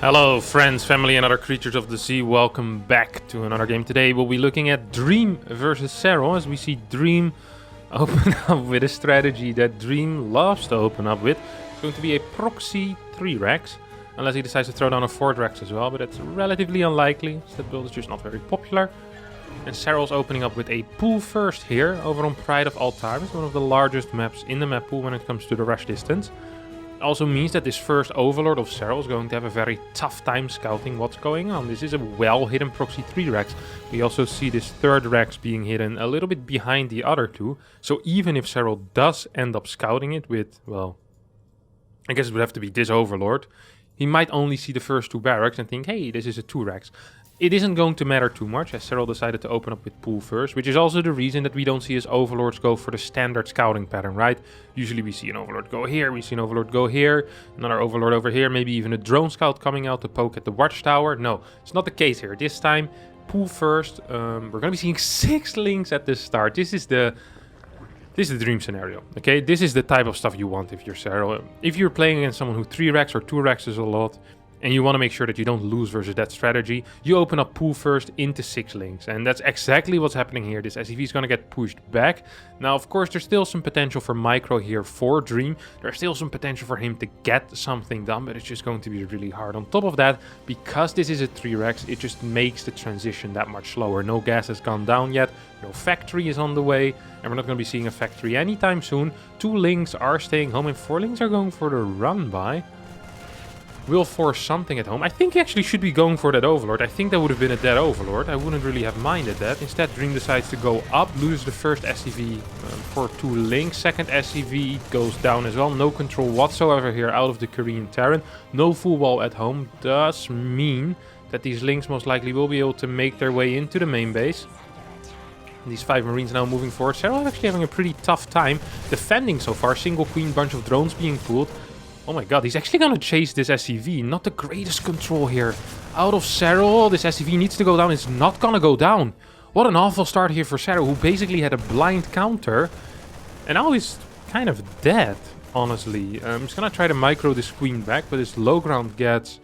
Hello friends, family and other creatures of the sea, welcome back to another game. Today we'll be looking at Dream versus Serral, as we see Dream open up with a strategy that Dream loves to open up with. It's going to be a proxy 3 Rex, unless he decides to throw down a 4 Rex as well, but it's relatively unlikely, as that build is just not very popular. And Serral's opening up with a pool first here, over on Pride of All Time. It's one of the largest maps in the map pool when it comes to the rush distance. Also means that this first Overlord of Serral is going to have a very tough time scouting what's going on. This is a well-hidden proxy 3 Rex. We also see this third Rex being hidden a little bit behind the other two. So even if Serral does end up scouting it with, well, I guess it would have to be this Overlord, he might only see the first two barracks and think, hey, this is a 2 Rex. It isn't going to matter too much, as Serral decided to open up with pool first, which is also the reason that we don't see his Overlords go for the standard scouting pattern, right? Usually we see an Overlord go here, we see an Overlord go here, another Overlord over here, maybe even a drone scout coming out to poke at the watchtower. No, it's not the case here. This time, pool first. We're going to be seeing 6 links at the start. This is the dream scenario, okay? This is the type of stuff you want if you're Serral. If you're playing against someone who 3 Rex or 2 Rex is a lot, and you want to make sure that you don't lose versus that strategy, you open up pool first into 6 links. And that's exactly what's happening here. This SCV is going to get pushed back. Now, of course, there's still some potential for micro here for Dream. There's still some potential for him to get something done, but it's just going to be really hard. On top of that, because this is a 3 Rex, it just makes the transition that much slower. No gas has gone down yet. No factory is on the way. And we're not going to be seeing a factory anytime soon. 2 links are staying home and 4 links are going for the run by. Will force something at home. I think he actually should be going for that Overlord. I think that would have been a dead Overlord. I wouldn't really have minded that. Instead, Dream decides to go up, loses the first SCV for 2 links. Second SCV goes down as well. No control whatsoever here out of the Korean Terran. No full wall at home. Does mean that these links most likely will be able to make their way into the main base. These 5 Marines now moving forward. Serral actually having a pretty tough time defending so far. Single queen, bunch of drones being pulled. Oh my god, he's actually gonna chase this SCV. Not the greatest control here. Out of Serral, this SCV needs to go down. It's not gonna go down. What an awful start here for Serral, who basically had a blind counter. And now he's kind of dead, honestly. He's gonna try to micro this queen back, but his low ground gets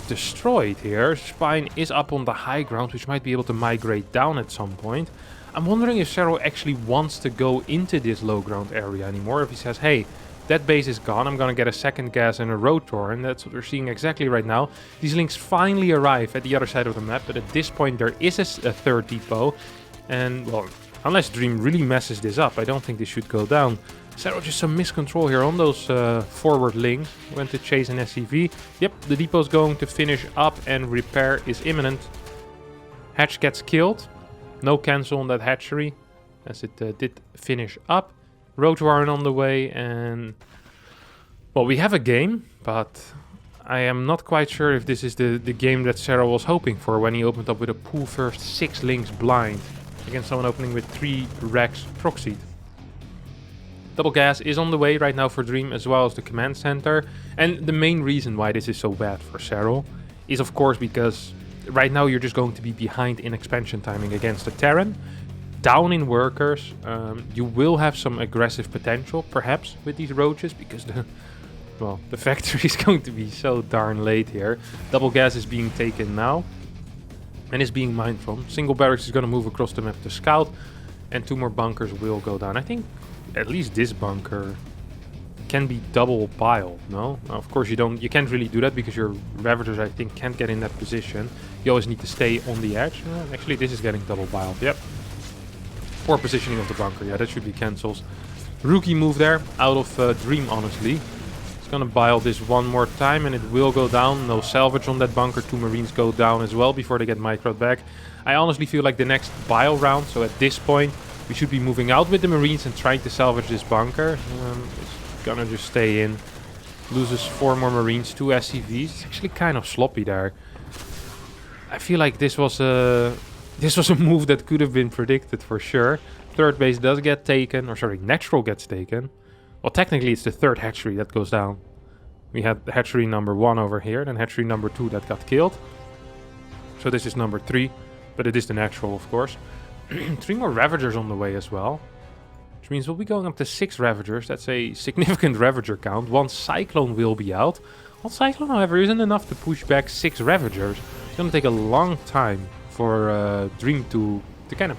destroyed here. Spine is up on the high ground, which might be able to migrate down at some point. I'm wondering if Serral actually wants to go into this low ground area anymore. If he says, hey, that base is gone, I'm gonna get a second gas and a rotor, and that's what we're seeing exactly right now. These links finally arrive at the other side of the map, but at this point there is a third depot. And, well, unless Dream really messes this up, I don't think this should go down. Serral just some miscontrol here on those forward links. Went to chase an SCV. Yep, the depot's going to finish up and repair is imminent. Hatch gets killed. No cancel on that hatchery, as it did finish up. Rotor on the way, and well, we have a game, but I am not quite sure if this is the game that Serral was hoping for when he opened up with a pool first 6 links blind against someone opening with 3 Rex proxied. Double gas is on the way right now for Dream, as well as the command center, and the main reason why this is so bad for Serral is of course because right now you're just going to be behind in expansion timing against the Terran. Down in workers, you will have some aggressive potential, perhaps, with these roaches, because the factory is going to be so darn late here. Double gas is being taken now, and is being mined from. Single barracks is going to move across the map to scout, and 2 more bunkers will go down. I think at least this bunker can be double piled, no? Now, of course, you can't really do that, because your Ravagers, I think, can't get in that position. You always need to stay on the edge. Actually, this is getting double piled, yep. Poor positioning of the bunker, yeah, that should be cancels. Rookie move there, out of Dream, honestly. It's gonna bile this one more time, and it will go down. No salvage on that bunker. 2 Marines go down as well before they get microed back. I honestly feel like the next bile round, so at this point, we should be moving out with the Marines and trying to salvage this bunker. It's gonna just stay in. Loses 4 more Marines, 2 SCVs. It's actually kind of sloppy there. I feel like this was a move that could have been predicted for sure. Third base does get taken, or sorry, natural gets taken. Well, technically it's the third hatchery that goes down. We had hatchery number 1 over here, then hatchery number 2 that got killed. So this is number 3, but it is the natural, of course. 3 more Ravagers on the way as well. Which means we'll be going up to 6 Ravagers. That's a significant Ravager count. 1 Cyclone will be out. Well, Cyclone, however, isn't enough to push back 6 Ravagers. It's gonna take a long time for Dream to kind of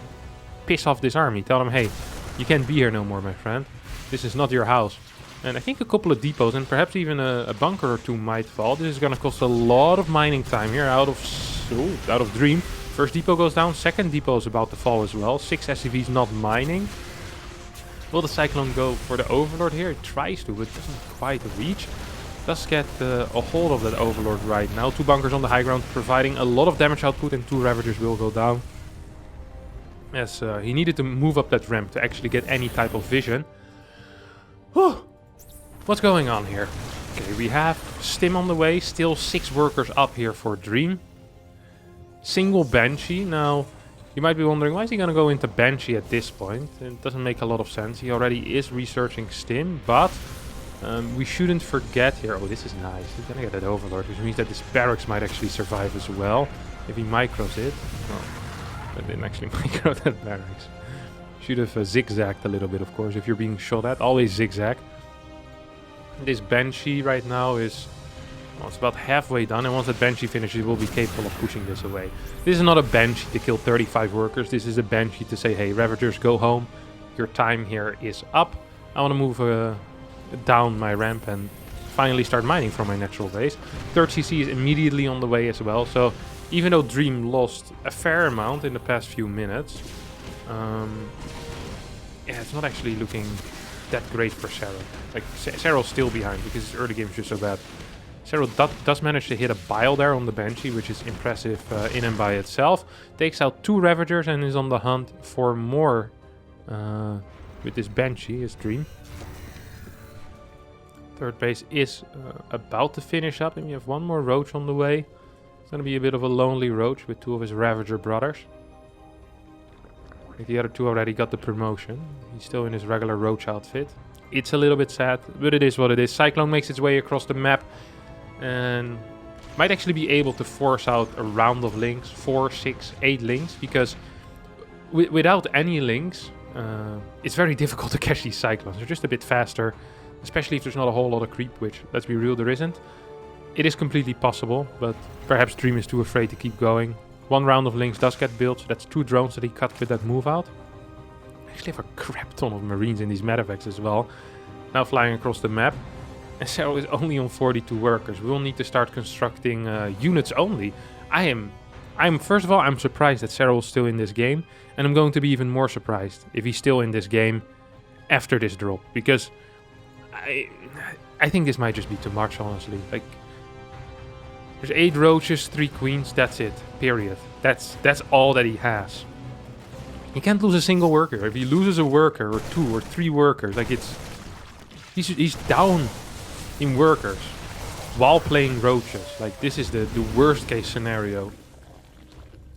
piss off this army. Tell them, hey, you can't be here no more, my friend. This is not your house. And I think a couple of depots and perhaps even a bunker or 2 might fall. This is gonna cost a lot of mining time here out of Dream. First depot goes down, second depot is about to fall as well. 6 SCVs not mining. Will the Cyclone go for the Overlord here? It tries to, but doesn't quite reach. Does get a hold of that Overlord right now. 2 bunkers on the high ground providing a lot of damage output, and 2 Ravagers will go down. As he needed to move up that ramp to actually get any type of vision. Whew. What's going on here? Okay, we have Stim on the way. Still 6 workers up here for Dream. Single Banshee. Now, you might be wondering, why is he going to go into Banshee at this point? It doesn't make a lot of sense. He already is researching Stim, but we shouldn't forget here. Oh, this is nice. He's going to get that Overlord, which means that this barracks might actually survive as well. If he micros it. Well, I didn't actually micro that barracks. Should have zigzagged a little bit, of course. If you're being shot at, always zigzag. This Banshee right now is... well, it's about halfway done, and once that Banshee finishes, we'll be capable of pushing this away. This is not a Banshee to kill 35 workers. This is a Banshee to say, hey, Ravagers, go home. Your time here is up. I want to move down my ramp and finally start mining from my natural base. 3rd CC is immediately on the way as well, so even though Dream lost a fair amount in the past few minutes, yeah, it's not actually looking that great for Serral. Like, Serral's still behind because his early game is just so bad. Serral does manage to hit a bile there on the Banshee, which is impressive in and by itself. Takes out 2 Ravagers and is on the hunt for more with this Banshee, his Dream. 3rd base is about to finish up, and we have 1 more Roach on the way. It's going to be a bit of a lonely Roach with 2 of his Ravager brothers. I think the other 2 already got the promotion. He's still in his regular Roach outfit. It's a little bit sad, but it is what it is. Cyclone makes its way across the map and might actually be able to force out a round of links. 4, 6, 8 links, because without any links, it's very difficult to catch these Cyclones. They're just a bit faster, especially if there's not a whole lot of creep, which, let's be real, there isn't. It is completely possible, but perhaps Dream is too afraid to keep going. 1 round of links does get built, so that's 2 drones that he cut with that move out. I actually have a crap ton of Marines in these medevacs as well. Now flying across the map. And Serral is only on 42 workers. We will need to start constructing units only. First of all, I'm surprised that Serral is still in this game. And I'm going to be even more surprised if he's still in this game after this drop. Because I think this might just be too much, honestly. Like, there's 8 Roaches, 3 Queens, that's it. Period. That's all that he has. He can't lose a single worker. If he loses a worker or 2 or 3 workers, like he's down in workers while playing Roaches. Like, this is the worst case scenario.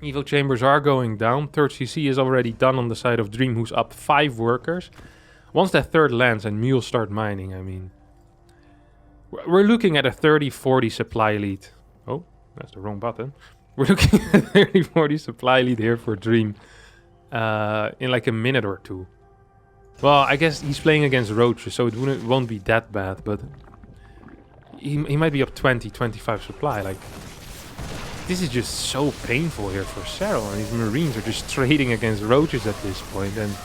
Evo chambers are going down. 3rd CC is already done on the side of Dream, who's up 5 workers. Once that 3rd lands and mules start mining, I mean, we're looking at a 30-40 supply lead. Oh, that's the wrong button. We're looking at a 30-40 supply lead here for Dream in like a minute or 2. Well, I guess he's playing against Roaches, so it won't be that bad, but he might be up 20-25 supply. Like, this is just so painful here for Serral, and his Marines are just trading against Roaches at this point, and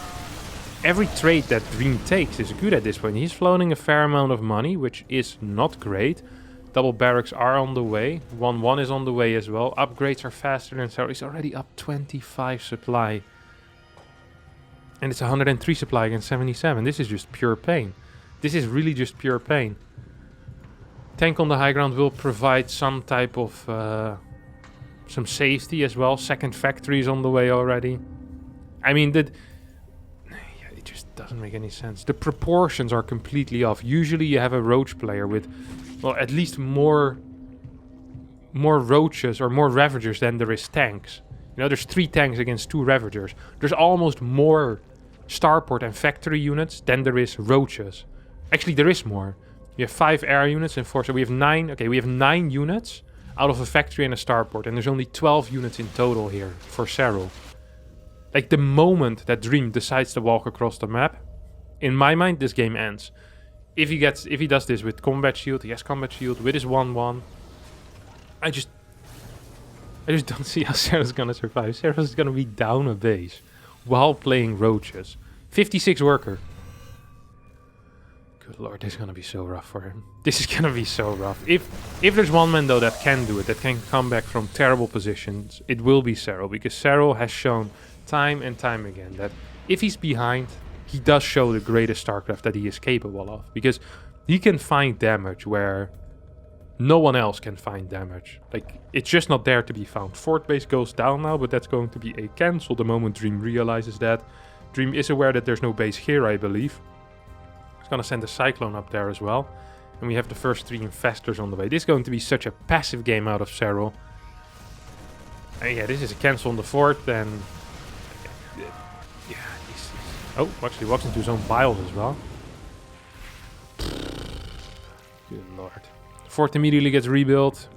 every trade that Dream takes is good at this point. He's floating a fair amount of money, which is not great. Double barracks are on the way. 1-1 is on the way as well. Upgrades are faster than Serral. He's already up 25 supply. And it's 103 supply against 77. This is just pure pain. This is really just pure pain. Tank on the high ground will provide some type of some safety as well. 2nd factory is on the way already. I mean, it just doesn't make any sense. The proportions are completely off. Usually you have a Roach player with, well, at least more Roaches or more Ravagers than there is tanks. You know, there's 3 tanks against 2 Ravagers. There's almost more starport and factory units than there is Roaches. Actually, there is more. You have 5 air units and 4, so we have 9. Okay, we have 9 units out of a factory and a starport, and there's only 12 units in total here for Serral. Like, the moment that Dream decides to walk across the map, in my mind, this game ends. if he does this with combat shield, he has combat shield with his 1/1. I just don't see how Serral's gonna survive. Serral's gonna be down a base while playing roaches. 56 worker. Good lord, this is gonna be so rough for him. This is gonna be so rough. If there's one man though that can do it, that can come back from terrible positions, it will be Serral, because Serral has shown time and time again that if he's behind, he does show the greatest StarCraft that he is capable of, because he can find damage where no one else can find damage. Like, it's just not there to be found. Fort base goes down now, but that's going to be a cancel the moment Dream realizes that. Dream is aware that there's no base here, I believe. He's gonna send a Cyclone up there as well. And we have the first 3 Infestors on the way. This is going to be such a passive game out of Serral. And yeah, this is a cancel on the fort, and... yeah, oh, actually walks into his own piles as well. Good lord. Fort immediately gets rebuilt.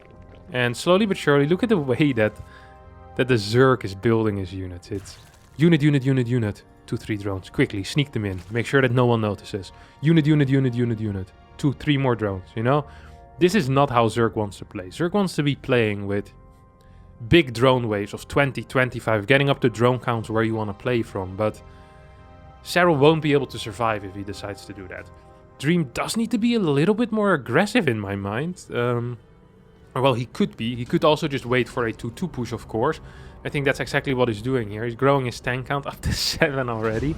And slowly but surely, look at the way that the Zerg is building his units. It's unit, unit, unit, unit. 2, 3 drones. Quickly, sneak them in. Make sure that no one notices. Unit, unit, unit, unit, unit. 2, 3 more drones, you know? This is not how Zerg wants to play. Zerg wants to be playing with big drone waves of 20, 25, getting up to drone counts where you want to play from, but Serral won't be able to survive if he decides to do that. Dream does need to be a little bit more aggressive in my mind. Well, he could be. He could also just wait for a 2-2 push, of course. I think that's exactly what he's doing here. He's growing his tank count up to 7 already.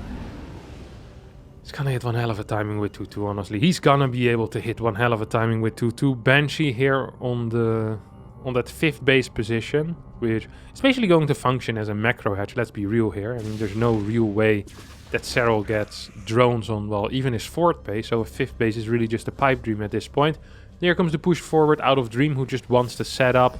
He's gonna hit one hell of a timing with 2-2, honestly. He's gonna be able to hit one hell of a timing with 2-2. Banshee here on that 5th base position, which is basically going to function as a macro hatch. Let's be real here. I mean, there's no real way that Serral gets drones on, well, even his 4th base. So a 5th base is really just a pipe dream at this point. Here comes the push forward out of Dream, who just wants to set up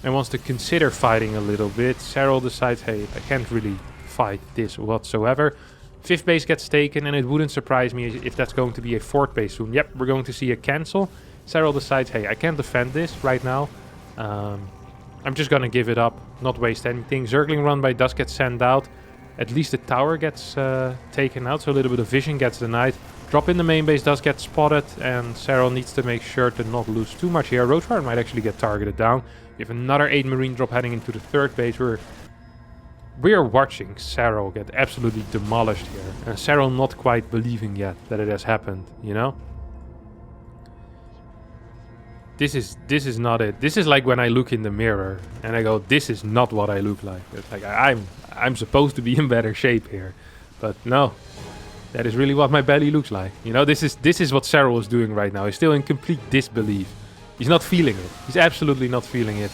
and wants to consider fighting a little bit. Serral decides, hey, I can't really fight this whatsoever. 5th base gets taken, and it wouldn't surprise me if that's going to be a 4th base soon. Yep, we're going to see a cancel. Serral decides, hey, I can't defend this right now. I'm just gonna give it up, not waste anything. Zergling run by does get sent out. At least the tower gets taken out, so a little bit of vision gets denied. Drop in the main base does get spotted, and Serral needs to make sure to not lose too much here. Roachfire might actually get targeted down. We have another 8 marine drop heading into the 3rd base. We are watching Serral get absolutely demolished here. And Serral not quite believing yet that it has happened, you know? This is not it. This is like when I look in the mirror and I go, this is not what I look like. It's like I'm supposed to be in better shape here. But no. That is really what my belly looks like. You know, this is what Serral is doing right now. He's still in complete disbelief. He's not feeling it. He's absolutely not feeling it.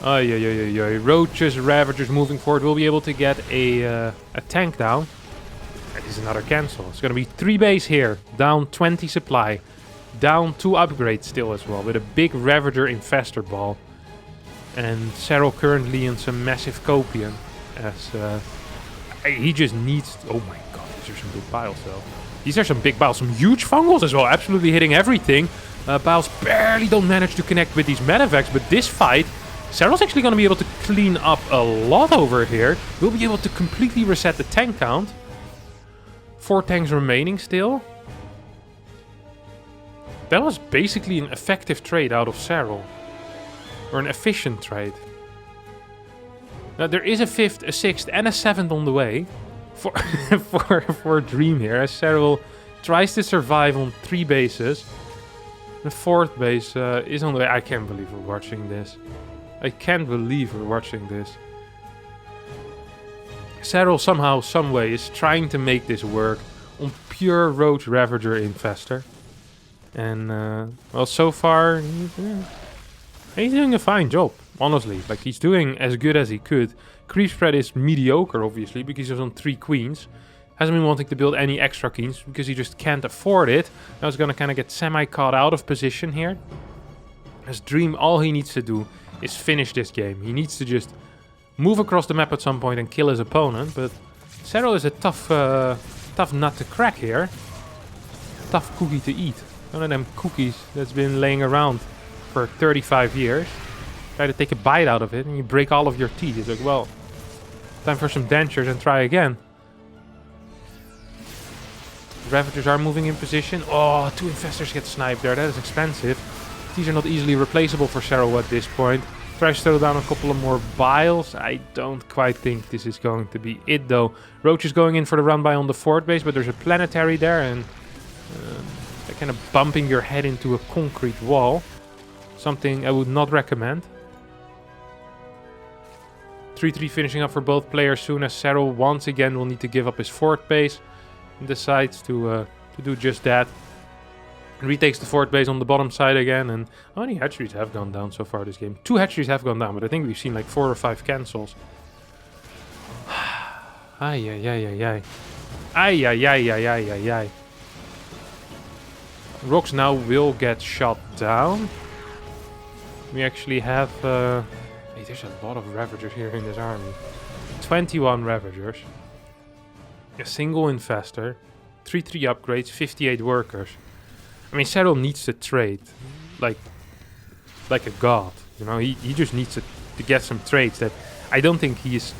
Oh, yeah. Roaches, Ravagers moving forward. We'll be able to get a tank down. This is another cancel. It's going to be 3 base here. Down 20 supply. Down 2 upgrades still as well. With a big Ravager Infestor ball. And Serral currently in some massive Copian. As he just needs... Oh my god, these are some big piles though. These are some big piles. Some huge fungals as well. Absolutely hitting everything. Piles barely don't manage to connect with these medevacs. But this fight... Serral's actually going to be able to clean up a lot over here. We'll be able to completely reset the tank count. 4 tanks remaining still. That was basically an effective trade out of Serral. Or an efficient trade. Now there is a 5th, a 6th and a 7th on the way. For Dream here. As Serral tries to survive on 3 bases. The 4th base is on the way. I can't believe we're watching this. I can't believe we're watching this. Serral somehow, someway is trying to make this work on pure Roach Ravager Infestor. And, well, so far, he's doing a fine job, honestly. Like, he's doing as good as he could. Creep spread is mediocre, obviously, because he's on 3 queens. Hasn't been wanting to build any extra queens, because he just can't afford it. Now he's gonna kind of get semi-caught out of position here. As Dream, all he needs to do is finish this game. He needs to just move across the map at some point and kill his opponent. But Serral is a tough nut to crack here. Tough cookie to eat. One of them cookies that's been laying around for 35 years. Try to take a bite out of it and you break all of your teeth. It's like, well, time for some dentures and try again. Ravagers are moving in position. Oh, 2 infestors get sniped there. That is expensive. These are not easily replaceable for Serral at this point. Tries to throw down a couple of more biles. I don't quite think this is going to be it though. Roach is going in for the run by on the fort base, but there's a planetary there and they're kind of bumping your head into a concrete wall. Something I would not recommend. 3-3 finishing up for both players soon as Serral once again will need to give up his fort base and decides to do just that. Retakes the fort base on the bottom side again, and how many hatcheries have gone down so far this game? 2 hatcheries have gone down, but I think we've seen like 4 or 5 cancels. Ay, ay, ay, ay, ay. Ay, ay, ay, ay, ay, ay, ay. Rocks now will get shot down. We actually have... hey, there's a lot of Ravagers here in this army. 21 Ravagers. A single Infestor. 3-3 upgrades, 58 workers. I mean, Serral needs to trade like a god. You know, he just needs to get some trades that I don't think he is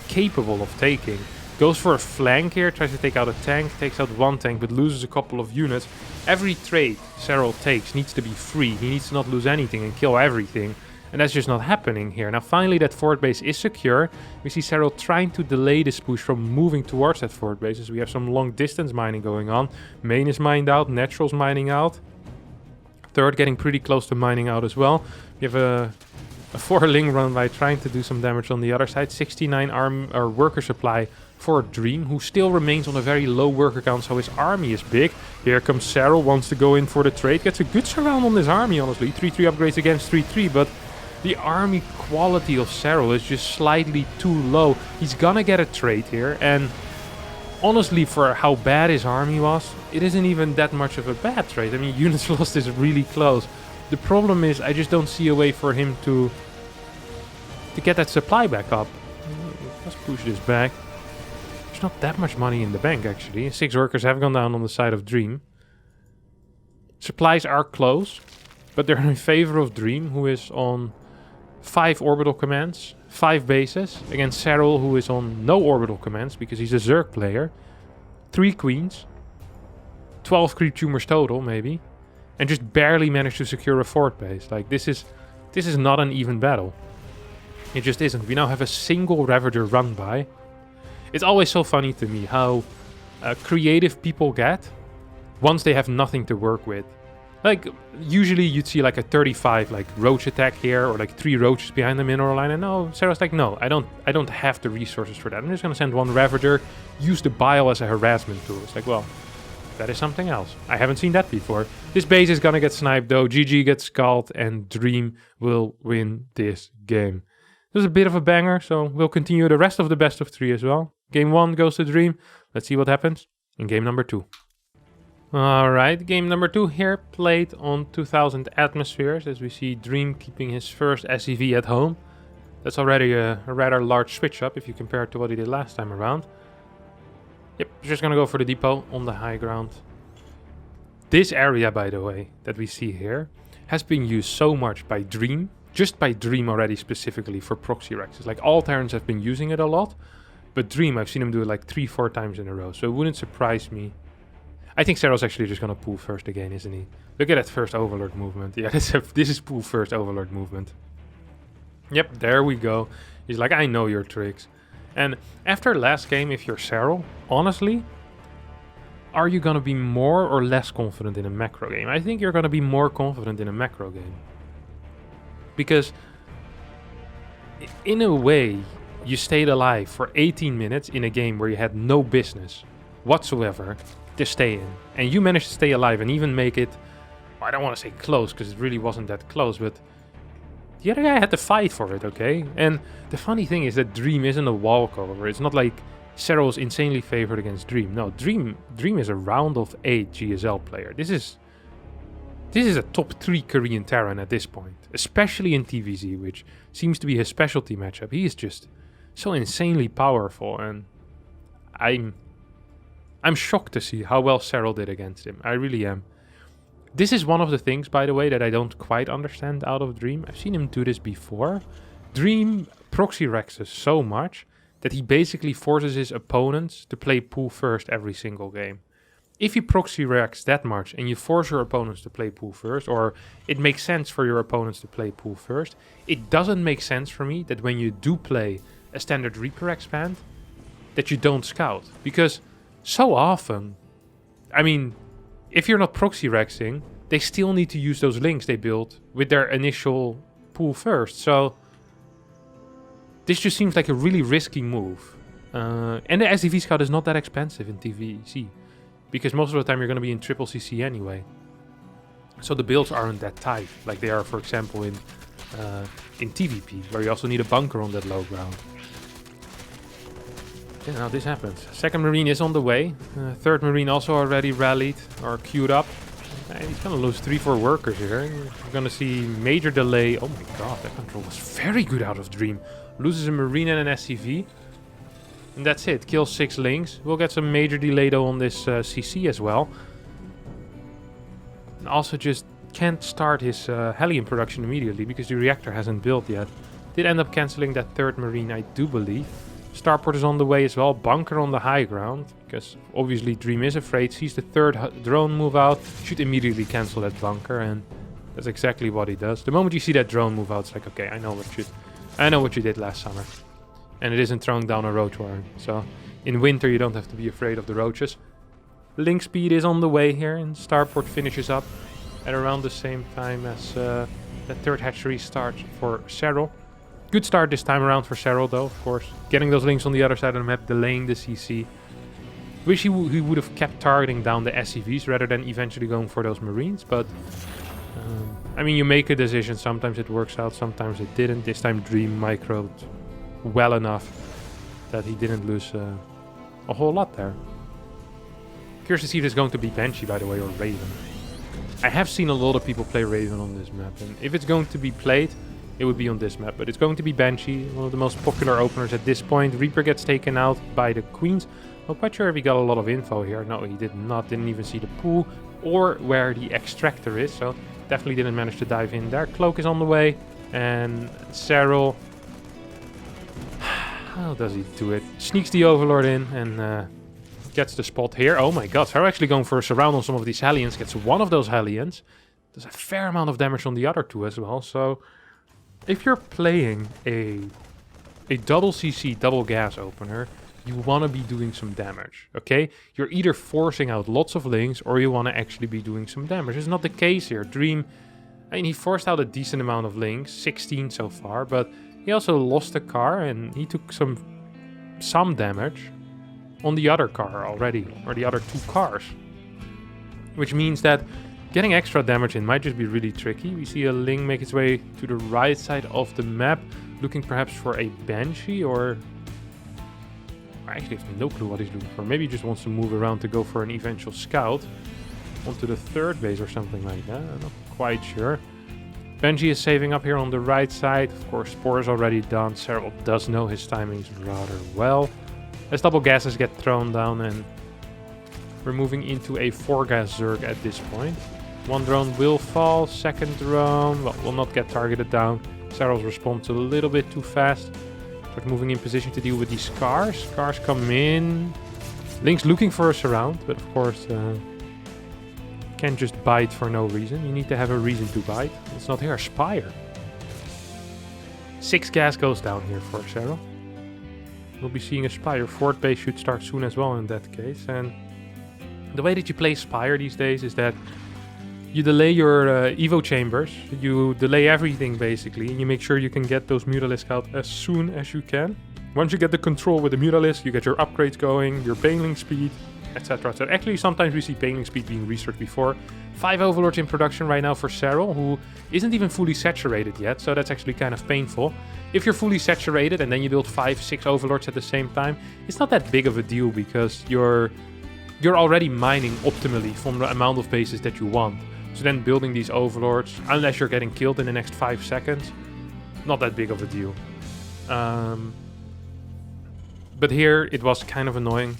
capable of taking. Goes for a flank here, tries to take out a tank, takes out 1 tank, but loses a couple of units. Every trade Serral takes needs to be free. He needs to not lose anything and kill everything. And that's just not happening here. Now finally that fort base is secure. We see Serral trying to delay this push from moving towards that fort base, as we have some long distance mining going on. Main is mined out, Natural's mining out. Third getting pretty close to mining out as well. We have a 4-ling run by trying to do some damage on the other side. 69 worker supply for Dream, who still remains on a very low worker count, so his army is big. Here comes Serral, wants to go in for the trade. Gets a good surround on this army, honestly. 3-3 upgrades against 3-3, but the army quality of Serral is just slightly too low. He's gonna get a trade here, and honestly, for how bad his army was, it isn't even that much of a bad trade. I mean, units lost is really close. The problem is, I just don't see a way for him to get that supply back up. Let's push this back. There's not that much money in the bank, actually. 6 workers have gone down on the side of Dream. Supplies are close, but they're in favor of Dream, who is on 5 orbital commands, 5 bases, against Serral, who is on no orbital commands because he's a Zerg player. 3 queens, 12 creep tumors total, maybe, and just barely managed to secure a fort base. Like, this is not an even battle. It just isn't. We now have a single Ravager run by. It's always so funny to me how creative people get once they have nothing to work with. Like, usually you'd see like a 35 like roach attack here, or like 3 roaches behind the mineral line, and no, Serral's like, no, I don't have the resources for that. I'm just gonna send 1 Ravager, use the bile as a harassment tool. It's like, well, that is something else. I haven't seen that before. This base is gonna get sniped though, GG gets scald, and Dream will win this game. This is a bit of a banger, so we'll continue the rest of the best of 3 as well. Game 1 goes to Dream. Let's see what happens in game number 2. Alright, game number 2 here, played on 2000 atmospheres, as we see Dream keeping his first SCV at home. That's already a rather large switch up if you compare it to what he did last time around. Yep, just gonna go for the depot on the high ground. This area, by the way, that we see here, has been used so much by Dream, just by Dream already specifically for proxy rexes. Like, all Terrans have been using it a lot, but Dream, I've seen him do it like 3-4 times in a row, so it wouldn't surprise me. I think Serral's actually just gonna pull first again, isn't he? Look at that first Overlord movement. Yeah, this is pull first Overlord movement. Yep, there we go. He's like, I know your tricks. And after last game, if you're Serral, honestly, are you gonna be more or less confident in a macro game? I think you're gonna be more confident in a macro game. Because, in a way, you stayed alive for 18 minutes in a game where you had no business whatsoever to stay in. And you managed to stay alive and even make it, well, I don't want to say close, because it really wasn't that close, but the other guy had to fight for it, okay? And the funny thing is that Dream isn't a walkover. It's not like Serral's insanely favored against Dream. No, Dream is a round of 8 GSL player. This is a top 3 Korean Terran at this point, especially in TVZ, which seems to be his specialty matchup. He is just so insanely powerful, and I'm shocked to see how well Serral did against him. I really am. This is one of the things, by the way, that I don't quite understand out of Dream. I've seen him do this before. Dream proxy rexes so much that he basically forces his opponents to play pool first every single game. if you proxy reacts that much and you force your opponents to play pool first, or it makes sense for your opponents to play pool first, it doesn't make sense for me that when you do play a standard Reaper expand, that you don't scout. Because so often, I mean, if you're not proxy rexing, they still need to use those links they built with their initial pool first. So this just seems like a really risky move. And the SDV scout is not that expensive in TVC, because most of the time you're going to be in triple CC anyway. So the builds aren't that tight, like they are, for example, in TVP, where you also need a bunker on that low ground. Yeah, now this happens. Second Marine is on the way. Third Marine also already rallied or queued up. He's going to lose 3-4 workers here. You're going to see major delay. Oh my god, that control was very good out of Dream. Loses a Marine and an SCV. And that's it. Kills 6 links. We'll get some major delay though on this CC as well. And also just can't start his Hellion production immediately because the reactor hasn't built yet. Did end up cancelling that third Marine, I do believe. Starport is on the way as well. Bunker on the high ground, because obviously Dream is afraid. Sees the third drone move out. Should immediately cancel that bunker, and that's exactly what he does. The moment you see that drone move out, it's like, okay, I know what you did last summer. And it isn't throwing down a roach warren. So in winter you don't have to be afraid of the roaches. Link speed is on the way here, and Starport finishes up at around the same time as the third hatchery starts for Serral. Good start this time around for Serral though, of course. Getting those links on the other side of the map, delaying the CC. Wish he would have kept targeting down the SCVs rather than eventually going for those Marines, but I mean, you make a decision, sometimes it works out, sometimes it didn't. This time Dream microed well enough that he didn't lose a whole lot there. Curious to see if there's going to be Banshee, by the way, or Raven. I have seen a lot of people play Raven on this map, and if it's going to be played, it would be on this map. But it's going to be Banshee, one of the most popular openers at this point. Reaper gets taken out by the Queens. Not quite sure if he got a lot of info here. No, he did not. Didn't even see the pool or where the extractor is, so definitely didn't manage to dive in there. Cloak is on the way, and Serral, how does he do it? Sneaks the Overlord in and gets the spot here. Oh my god, Serral actually going for a surround on some of these Hellions. Gets one of those Hellions. Does a fair amount of damage on the other two as well. So if you're playing a double CC, double gas opener, you want to be doing some damage, okay? You're either forcing out lots of links or you want to actually be doing some damage. It's not the case here. Dream, I mean, he forced out a decent amount of links, 16 so far, but he also lost a car and he took some damage on the other car already, or the other two cars. Which means that getting extra damage in might just be really tricky. We see a Ling make its way to the right side of the map, looking perhaps for a Banshee, or I actually have no clue what he's looking for. Maybe he just wants to move around to go for an eventual scout onto the third base or something like that. I'm not quite sure. Banshee is saving up here on the right side. Of course, Spore is already done. Serral does know his timings rather well. As double gases get thrown down, and we're moving into a 4-gas Zerg at this point. One drone will fall. Second drone, well, will not get targeted down. Serral's response a little bit too fast. Start moving in position to deal with these cars. Cars come in. Link's looking for a surround, but of course can't just bite for no reason. You need to have a reason to bite. It's not here. Spire. 6 gas goes down here for Serral. We'll be seeing a Spire. Fourth base should start soon as well in that case. And the way that you play Spire these days is that you delay your Evo chambers, you delay everything basically, and you make sure you can get those Mutalisks out as soon as you can. Once you get the control with the Mutalisk, you get your upgrades going, your Baneling speed, etc. So actually, sometimes we see Baneling speed being researched before. 5 Overlords in production right now for Serral, who isn't even fully saturated yet, so that's actually kind of painful. If you're fully saturated and then you build 5-6 Overlords at the same time, it's not that big of a deal because you're already mining optimally from the amount of bases that you want. So then building these Overlords, unless you're getting killed in the next 5 seconds, not that big of a deal. But here it was kind of annoying.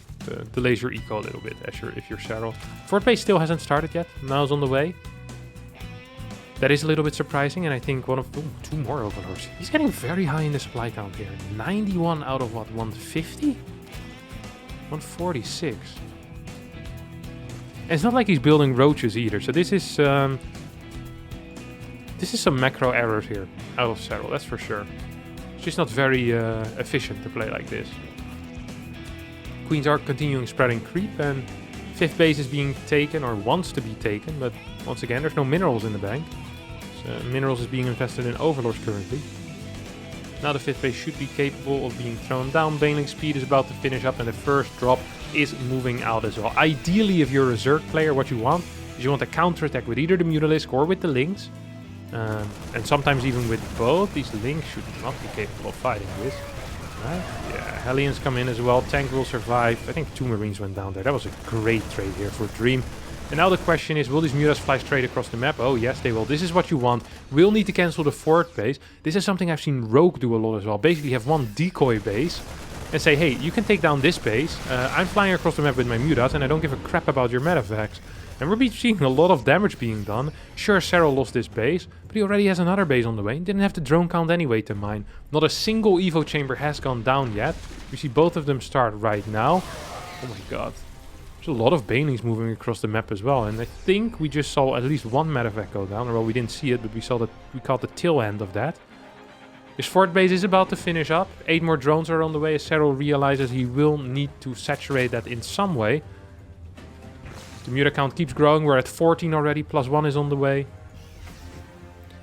Delays your eco a little bit if you're Serral. Fourth base still hasn't started yet. Now's on the way. That is a little bit surprising, and I think one of 2 more Overlords. He's getting very high in the supply count here. 91 out of what, 150? 146. And it's not like he's building roaches either. So this is some macro errors here out of Serral, that's for sure. It's just not very efficient to play like this. Queens are continuing spreading creep, and 5th base is being taken, or wants to be taken, but once again, there's no minerals in the bank. So minerals is being invested in overlords currently. Now the 5th base should be capable of being thrown down. Baneling speed is about to finish up, and the first drop is moving out as well. Ideally, if you're a Zerg player, what you want is you want a counter-attack with either the Mutalisk or with the Lynx. And sometimes even with both. These Lynx should not be capable of fighting this. Right? Yeah, Hellions come in as well. Tank will survive. I think 2 Marines went down there. That was a great trade here for Dream. And now the question is, will these Mutas fly straight across the map? Oh yes, they will. This is what you want. We'll need to cancel the 4th base. This is something I've seen Rogue do a lot as well. Basically have one decoy base and say, hey, you can take down this base. I'm flying across the map with my Mutas and I don't give a crap about your metavacs. And we're seeing a lot of damage being done. Sure, Serral lost this base, but he already has another base on the way. Didn't have the drone count anyway to mine. Not a single Evo chamber has gone down yet. We see both of them start right now. Oh my god. There's a lot of banelings moving across the map as well. And I think we just saw at least one medevac go down. Well, we didn't see it, but we saw that we caught the tail end of that. His 4th base is about to finish up. 8 more drones are on the way as Serral realizes he will need to saturate that in some way. The muta count keeps growing. We're at 14 already. +1 is on the way.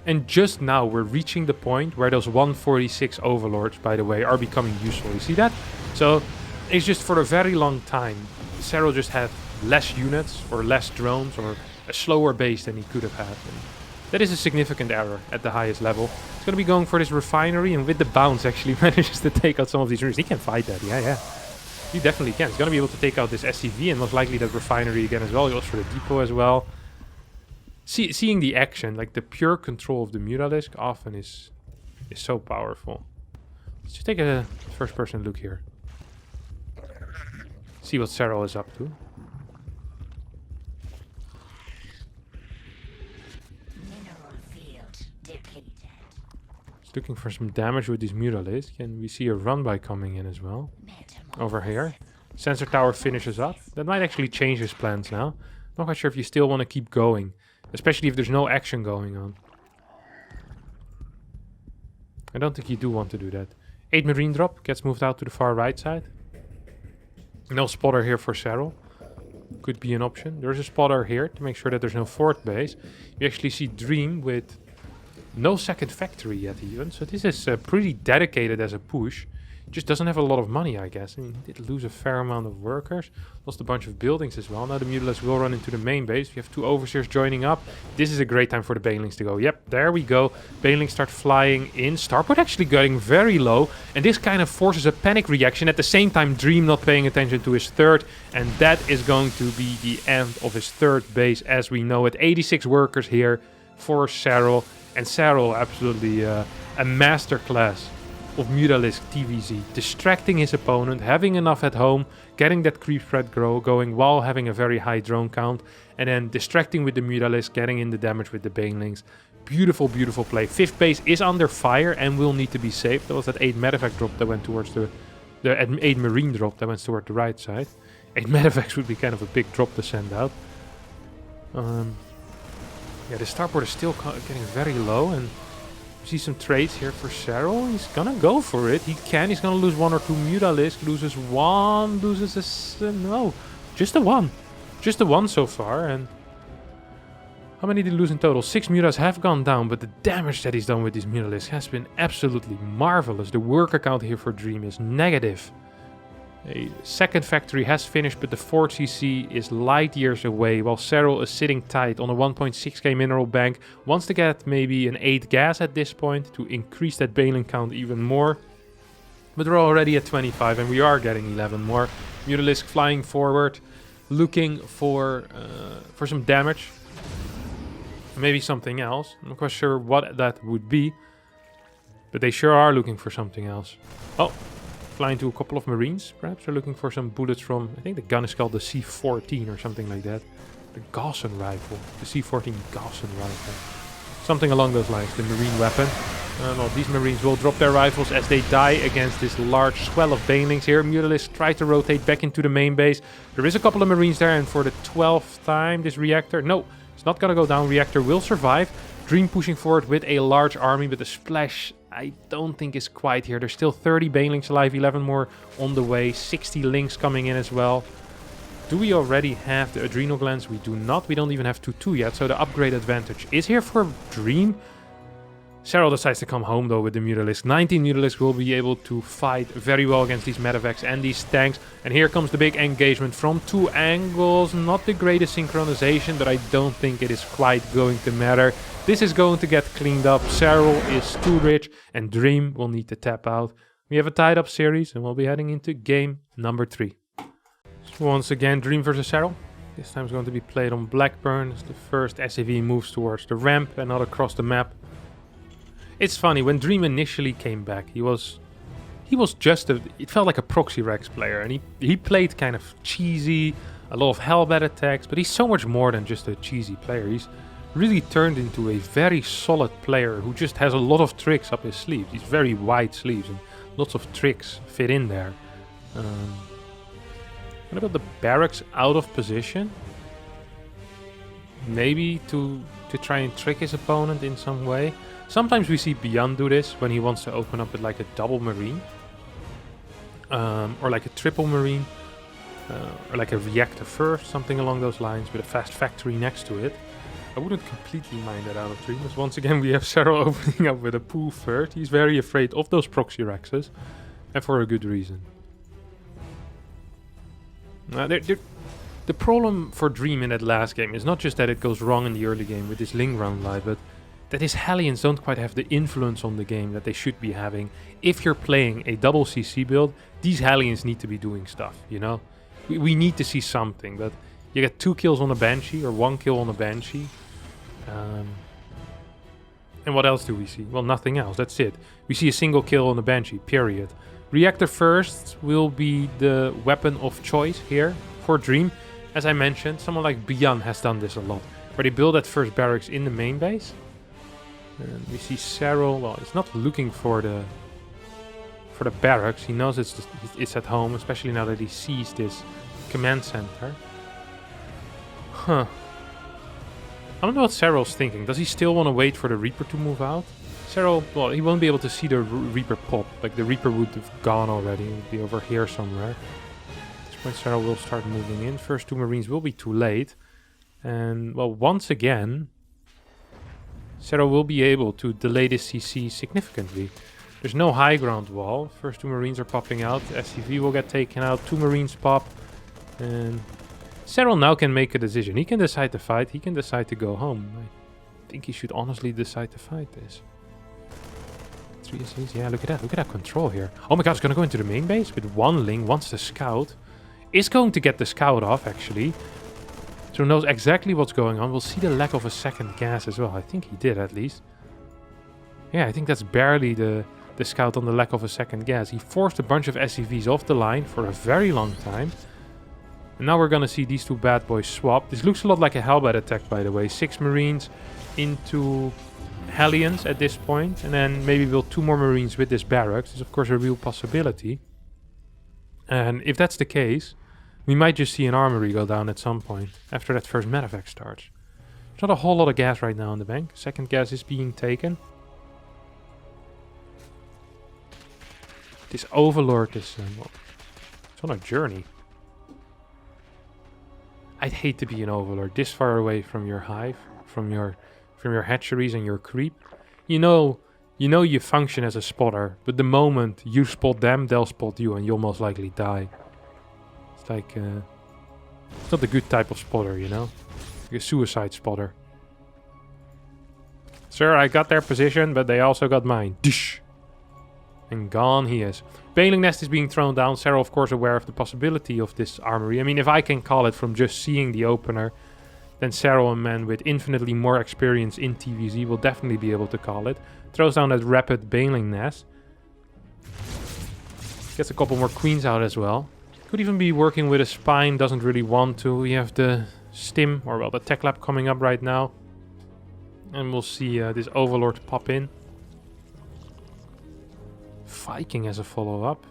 And just now we're reaching the point where those 146 overlords, by the way, are becoming useful. You see that? So it's just for a very long time, Serral just had less units or less drones or a slower base than he could have had. And that is a significant error at the highest level. He's going to be going for this refinery, and with the bounce actually manages to take out some of these units. He can fight that, yeah. He definitely can. He's going to be able to take out this SCV and most likely that refinery again as well. He goes for the depot as well. Seeing the action, like the pure control of the Mutalisk often is so powerful. Let's just take a first person look here. See what Serral is up to. He's looking for some damage with these Mutalisk, and we see a run-by coming in as well. Over here. Sensor tower finishes up. That might actually change his plans now. Not quite sure if you still want to keep going. Especially if there's no action going on. I don't think you do want to do that. 8 Marine drop gets moved out to the far right side. No spotter here for Serral. Could be an option. There's a spotter here to make sure that there's no 4th base. You actually see Dream with no 2nd factory yet even. So this is pretty dedicated as a push. Just doesn't have a lot of money, I guess. I mean, he did lose a fair amount of workers. Lost a bunch of buildings as well. Now the Mutalisk will run into the main base. We have 2 overseers joining up. This is a great time for the banelings to go. Yep, there we go. Banelings start flying in. Starport actually getting very low. And this kind of forces a panic reaction. At the same time, Dream not paying attention to his 3rd. And that is going to be the end of his 3rd base as we know it. 86 workers here for Serral. And Serral absolutely a masterclass of Mutalisk TVZ, distracting his opponent, having enough at home, getting that creep spread going while having a very high drone count, and then distracting with the Mutalisk, getting in the damage with the banelings. Beautiful, beautiful play. 5th base is under fire and will need to be saved. That was that 8 medevac drop that went towards the 8 marine drop that went towards the right side. 8 medevacs would be kind of a big drop to send out. Yeah, the starport is still getting very low, and see some trades here for Serral. He's gonna go for it. He can. He's gonna lose 1 or 2 Mutalisk. Loses 1. Loses a... no. Just the 1. Just the 1 so far. And how many did he lose in total? 6 Mutas have gone down, but the damage that he's done with these Mutalisk has been absolutely marvelous. The worker count here for Dream is negative. A 2nd factory has finished, but the 4th CC is light years away, while Serral is sitting tight on a 1.6k mineral bank. Wants to get maybe an 8 gas at this point to increase that baneling count even more. But we're already at 25 and we are getting 11 more. Mutalisk flying forward, looking for some damage. Maybe something else. I'm not quite sure what that would be, but they sure are looking for something else. Oh. Flying to a couple of Marines, perhaps they're looking for some bullets from, I think the gun is called the C14 or something like that. The Gaussian rifle, the C14 Gaussian rifle. Something along those lines, the Marine weapon. Well, these Marines will drop their rifles as they die against this large swell of banelings here. Mutalisks try to rotate back into the main base. There is a couple of Marines there, and for the 12th time, this reactor... No, it's not gonna go down. Reactor will survive. Dream pushing forward with a large army, but the splash I don't think is quite here. There's still 30 banelings alive, 11 more on the way, 60 links coming in as well. Do we already have the adrenal glands? We do not. We don't even have 2-2 yet, so the upgrade advantage is here for Dream. Serral decides to come home though with the Mutalisk. 19 Mutalisks will be able to fight very well against these medevacs and these tanks. And here comes the big engagement from 2 angles. Not the greatest synchronization, but I don't think it is quite going to matter. This is going to get cleaned up. Serral is too rich and Dream will need to tap out. We have a tied up series and we'll be heading into game number 3. So once again, Dream versus Serral. This time is going to be played on Blackburn as the first SAV moves towards the ramp and not across the map. It's funny, when Dream initially came back, he was just it felt like a proxy Rex player, and he played kind of cheesy, a lot of hellbat attacks, but he's so much more than just a cheesy player. He's really turned into a very solid player who just has a lot of tricks up his sleeves. He's very wide sleeves and lots of tricks fit in there. What about the barracks out of position? Maybe to try and trick his opponent in some way. Sometimes we see Beyond do this when he wants to open up with like a double marine. Or like a triple marine. Or like a reactor first, something along those lines with a fast factory next to it. I wouldn't completely mind that out of Dream. Because once again we have Serral opening up with a pool first. He's very afraid of those proxy Rexes. And for a good reason. The problem for Dream in that last game is not just that it goes wrong in the early game with this Ling round lie, but that his Hellions don't quite have the influence on the game that they should be having. If you're playing a double CC build, these Hellions need to be doing stuff, you know? We need to see something, but you get 2 kills on a Banshee or 1 kill on a Banshee. And what else do we see? Well, nothing else, that's it. We see a single kill on a Banshee, period. Reactor first will be the weapon of choice here for Dream. As I mentioned, someone like Beyond has done this a lot, where they build that first barracks in the main base. And we see Serral, well, he's not looking for the barracks. He knows it's at home, especially now that he sees this command center. Huh. I don't know what Serral's thinking. Does he still want to wait for the Reaper to move out? Serral, well, he won't be able to see the Reaper pop. Like, the Reaper would have gone already. It would be over here somewhere. At this point, Serral will start moving in. First 2 Marines will be too late. And, well, once again, Serral will be able to delay this CC significantly. There's no high ground wall. First 2 Marines are popping out. The SCV will get taken out. 2 Marines pop. And Serral now can make a decision. He can decide to fight. He can decide to go home. I think he should honestly decide to fight this. 3 SCVs. Yeah, look at that. Look at that control here. Oh my god, it's going to go into the main base with 1 Ling. Wants the scout. Is going to get the scout off, actually. So knows exactly what's going on. We'll see the lack of a second gas as well. I think he did, at least. Yeah, I think that's barely the scout on the lack of a second gas. He forced a bunch of SCVs off the line for a very long time. And now we're going to see these 2 bad boys swap. This looks a lot like a Hellbat attack, by the way. 6 Marines into Hellions at this point. And then maybe build 2 more Marines with this barracks. It's of course a real possibility. And if that's the case, we might just see an armory go down at some point after that first medevac starts. There's not a whole lot of gas right now in the bank. Second gas is being taken. This Overlord is well, it's on a journey. I'd hate to be an Overlord this far away from your hive, from your hatcheries and your creep. You know you function as a spotter, but the moment you spot them, they'll spot you and you'll most likely die. It's like, it's not a good type of spotter, you know? Like a suicide spotter. Sir, I got their position, but they also got mine. Dish! And gone he is. Baneling Nest is being thrown down. Serral, of course, aware of the possibility of this armory. I mean, if I can call it from just seeing the opener, then Serral, a man with infinitely more experience in TVZ, will definitely be able to call it. Throws down that rapid Baneling Nest. Gets a couple more queens out as well. Could even be working with a spine, doesn't really want to. We have the stim, or well, the tech lab coming up right now. And we'll see this Overlord pop in. Viking as a follow-up.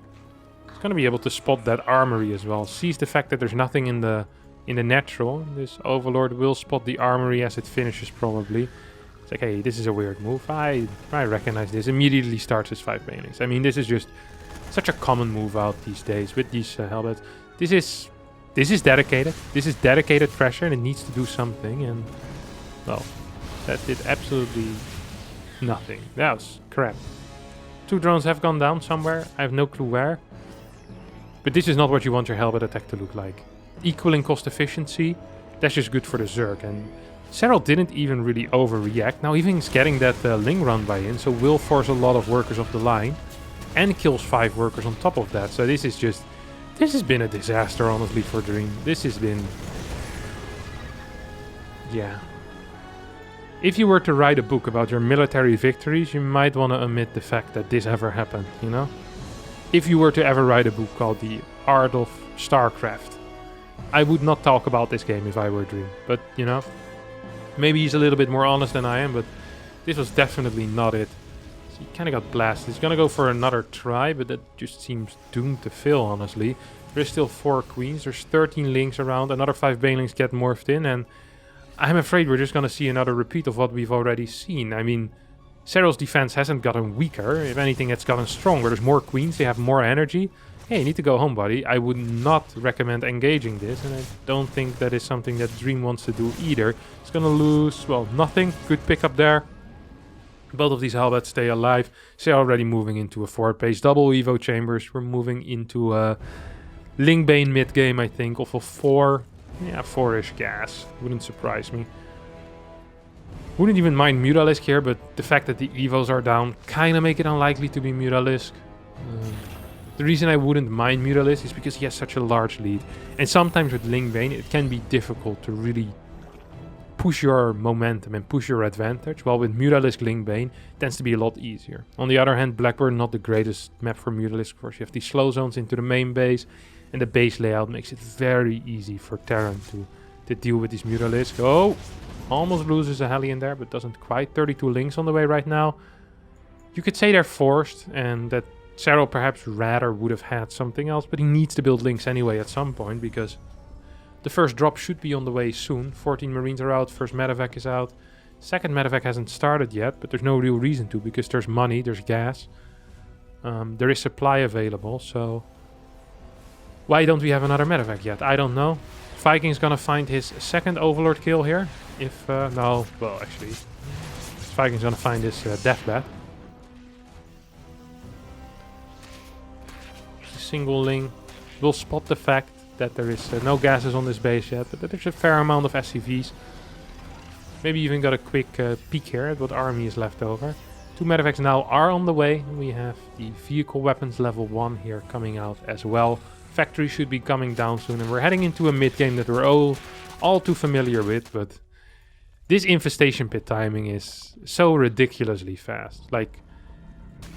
He's gonna be able to spot that armory as well. Sees the fact that there's nothing in the natural. This Overlord will spot the armory as it finishes probably. It's like, hey, this is a weird move. I recognize this. Immediately starts his 5 banelings. I mean, this is just such a common move out these days with these helmets. This is dedicated. This is dedicated pressure and it needs to do something. And, well, that did absolutely nothing. That was crap. 2 drones have gone down somewhere. I have no clue where. But this is not what you want your Hellbat attack to look like. Equaling cost efficiency, that's just good for the Zerg. And Serral didn't even really overreact. Now even he's getting that Ling run by in, so will force a lot of workers off the line. And kills 5 workers on top of that. So this has been a disaster, honestly, for Dream. This has been... yeah. If you were to write a book about your military victories, you might want to omit the fact that this ever happened, you know? If you were to ever write a book called The Art of StarCraft, I would not talk about this game if I were Dream. But, you know, maybe he's a little bit more honest than I am, but this was definitely not it. So he kind of got blasted. He's going to go for another try, but that just seems doomed to fail, honestly. There's still 4 queens, there's 13 links around, another 5 banelings get morphed in, and I'm afraid we're just going to see another repeat of what we've already seen. I mean, Serral's defense hasn't gotten weaker. If anything, it's gotten stronger. There's more queens, they have more energy. Hey, you need to go home, buddy. I would not recommend engaging this, and I don't think that is something that Dream wants to do either. It's going to lose, well, nothing. Good pickup there. Both of these Hellbats stay alive. So they're already moving into a 4-pace double Evo chambers. We're moving into a Lingbane mid-game, I think, of a 4. Yeah, 4-ish gas. Wouldn't surprise me. Wouldn't even mind Mutalisk here, but the fact that the Evos are down kind of make it unlikely to be Mutalisk. The reason I wouldn't mind Mutalisk is because he has such a large lead. And sometimes with Lingbane, it can be difficult to really push your momentum and push your advantage. While with Mutalisk Lingbane, it tends to be a lot easier. On the other hand, Blackburn, not the greatest map for Mutalisk. Of course, you have these slow zones into the main base. And the base layout makes it very easy for Terran to deal with these Mutalisk. Oh, almost loses a heli in there, but doesn't quite. 32 links on the way right now. You could say they're forced, and that Serral perhaps rather would have had something else, but he needs to build links anyway at some point, because the first drop should be on the way soon. 14 Marines are out, first medevac is out. Second medevac hasn't started yet, but there's no real reason to, because there's money, there's gas. There is supply available, so... why don't we have another medevac yet? I don't know. Viking's gonna find his second Overlord kill here. If, no, well, actually. Viking's gonna find his deathbat. Single Ling will spot the fact that there is no gases on this base yet, but there's a fair amount of SCVs. Maybe even got a quick peek here at what army is left over. 2 medevacs now are on the way. We have the vehicle weapons level 1 here coming out as well. Factory should be coming down soon, and we're heading into a mid-game that we're all too familiar with, but this infestation pit timing is so ridiculously fast. Like,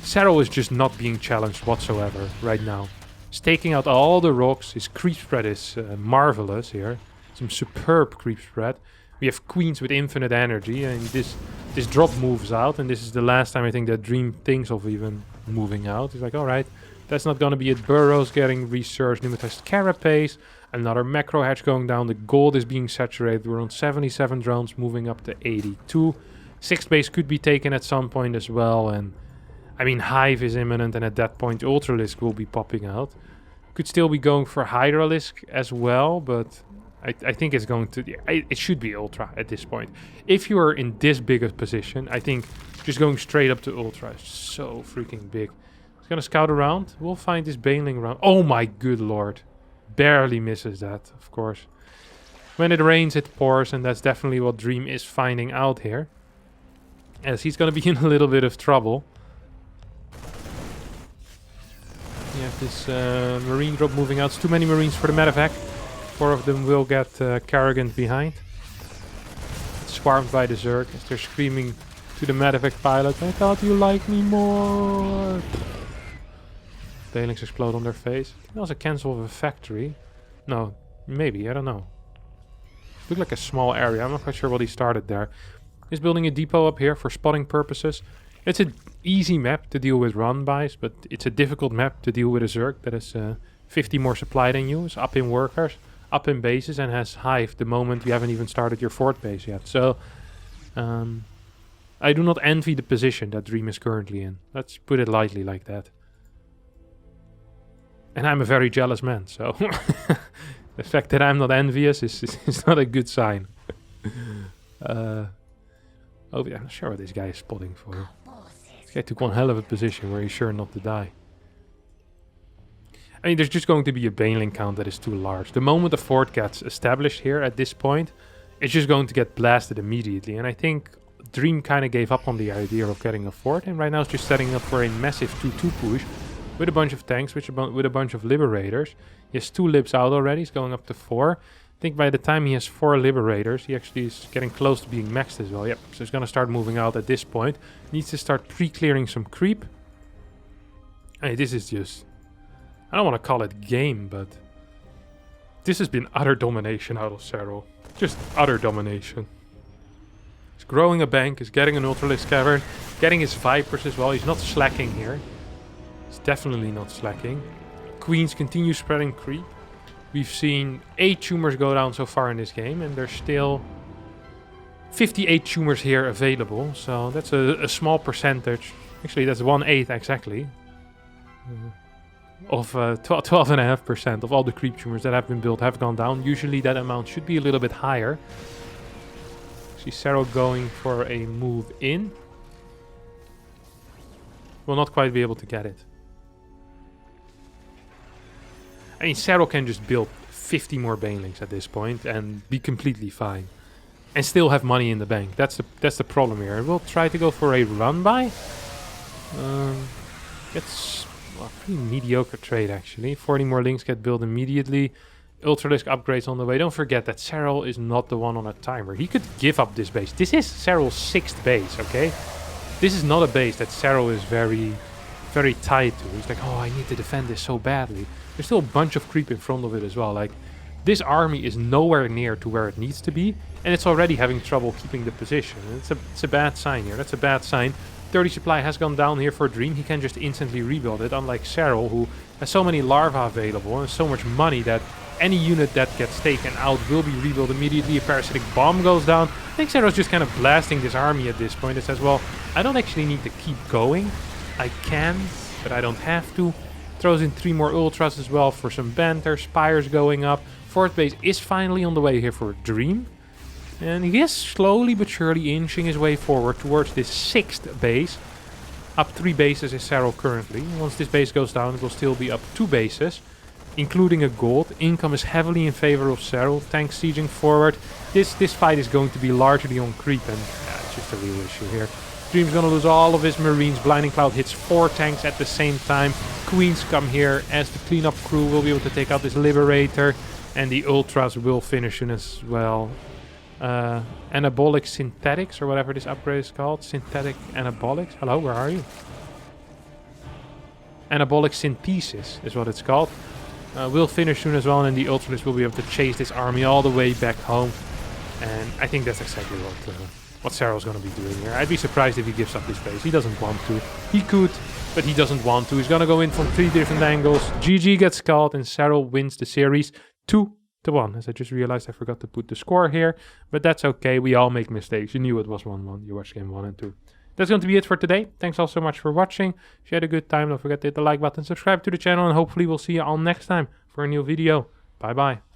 Serral is just not being challenged whatsoever right now. He's taking out all the rocks. His creep spread is marvelous here. Some superb creep spread. We have queens with infinite energy, and this drop moves out, and this is the last time I think that Dream thinks of even moving out. He's like, alright, that's not gonna be it. Burrows getting researched, pneumatized carapace, another macro hatch going down, the gold is being saturated. We're on 77 drones, moving up to 82. 6th base could be taken at some point as well, and I mean, Hive is imminent, and at that point, Ultralisk will be popping out. Could still be going for Hydralisk as well, but I think it's going to... it should be Ultra at this point. If you are in this big a position, I think just going straight up to Ultra is so freaking big. He's going to scout around. We'll find this Baneling round. Oh my good lord. Barely misses that, of course. When it rains, it pours, and that's definitely what Dream is finding out here. As he's going to be in a little bit of trouble. You have this marine drop moving out. It's too many marines for the medevac. 4 of them will get Karragent behind. It's swarmed by the Zerg as they're screaming to the medevac pilot, I thought you liked me more. Banelings explode on their face. That was a cancel of a factory. No, maybe, I don't know. Looked like a small area. I'm not quite sure what he started there. He's building a depot up here for spotting purposes. It's an easy map to deal with run-bys, but it's a difficult map to deal with a Zerg that has 50 more supply than you, is up in workers, up in bases, and has hive the moment you haven't even started your fort base yet. So, I do not envy the position that Dream is currently in. Let's put it lightly like that. And I'm a very jealous man, so the fact that I'm not envious is not a good sign. Oh, yeah, I'm not sure what this guy is spotting for. This guy took one hell of a position where he's sure not to die. I mean, there's just going to be a baneling count that is too large. The moment the fort gets established here at this point, it's just going to get blasted immediately. And I think Dream kind of gave up on the idea of getting a fort, and right now it's just setting up for a massive 2-2 push with a bunch of tanks, with a bunch of liberators. He has 2 libs out already, he's going up to 4. I think by the time he has 4 liberators, he actually is getting close to being maxed as well. Yep, so he's going to start moving out at this point. Needs to start pre-clearing some creep. Hey, this is just... I don't want to call it game, but... this has been utter domination out of Serral. Just utter domination. He's growing a bank, he's getting an Ultralisk Cavern, getting his Vipers as well. He's not slacking here. He's definitely not slacking. Queens continue spreading creep. We've seen 8 tumors go down so far in this game, and there's still 58 tumors here available. So that's a small percentage. Actually, that's 1/8 exactly. Of 12.5% of all the creep tumors that have been built have gone down. Usually that amount should be a little bit higher. See Serral going for a move in. Will not quite be able to get it. I mean, Serral can just build 50 more banelings at this point and be completely fine. And still have money in the bank. That's the problem here. We'll try to go for a run-by. It's a pretty mediocre trade, actually. 40 more links get built immediately. Ultralisk upgrades on the way. Don't forget that Serral is not the one on a timer. He could give up this base. This is Serral's 6th base, okay? This is not a base that Serral is very, very tied to. He's like, oh, I need to defend this so badly. There's still a bunch of creep in front of it as well. Like, this army is nowhere near to where it needs to be, and it's already having trouble keeping the position. It's a bad sign here. That's a bad sign. 30 supply has gone down here for Dream. He can just instantly rebuild it, unlike Serral, who has so many larvae available and so much money that any unit that gets taken out will be rebuilt immediately. A parasitic bomb goes down. I think Serral's just kind of blasting this army at this point. It says, well, I don't actually need to keep going. I can, but I don't have to. Throws in 3 more ultras as well for some banter. Spires going up. Fourth base is finally on the way here for Dream. And he is slowly but surely inching his way forward towards this 6th base. Up 3 bases is Serral currently. Once this base goes down, it will still be up 2 bases, including a gold. Income is heavily in favor of Serral. Tanks sieging forward. This fight is going to be largely on creep, and it's just a real issue here. Dream's gonna lose all of his marines. Blinding Cloud hits 4 tanks at the same time. Queens come here as the cleanup crew will be able to take out this Liberator, and the ultras will finish in as well. Anabolic Synthetics, or whatever this upgrade is called. Synthetic Anabolics. Hello, where are you? Anabolic Synthesis is what it's called. Will finish soon as well, and the Ultralisk will be able to chase this army all the way back home. And I think that's exactly what Serral's going to be doing here. I'd be surprised if he gives up this base. He doesn't want to. He could, but he doesn't want to. He's going to go in from 3 different angles. GG gets called, and Serral wins the series 2-1. As I just realized, I forgot to put the score here, but that's okay. We all make mistakes. You knew it was 1-1. You watched game 1 and 2. That's going to be it for today. Thanks all so much for watching. If you had a good time, don't forget to hit the like button, subscribe to the channel, and hopefully we'll see you all next time for a new video. Bye bye.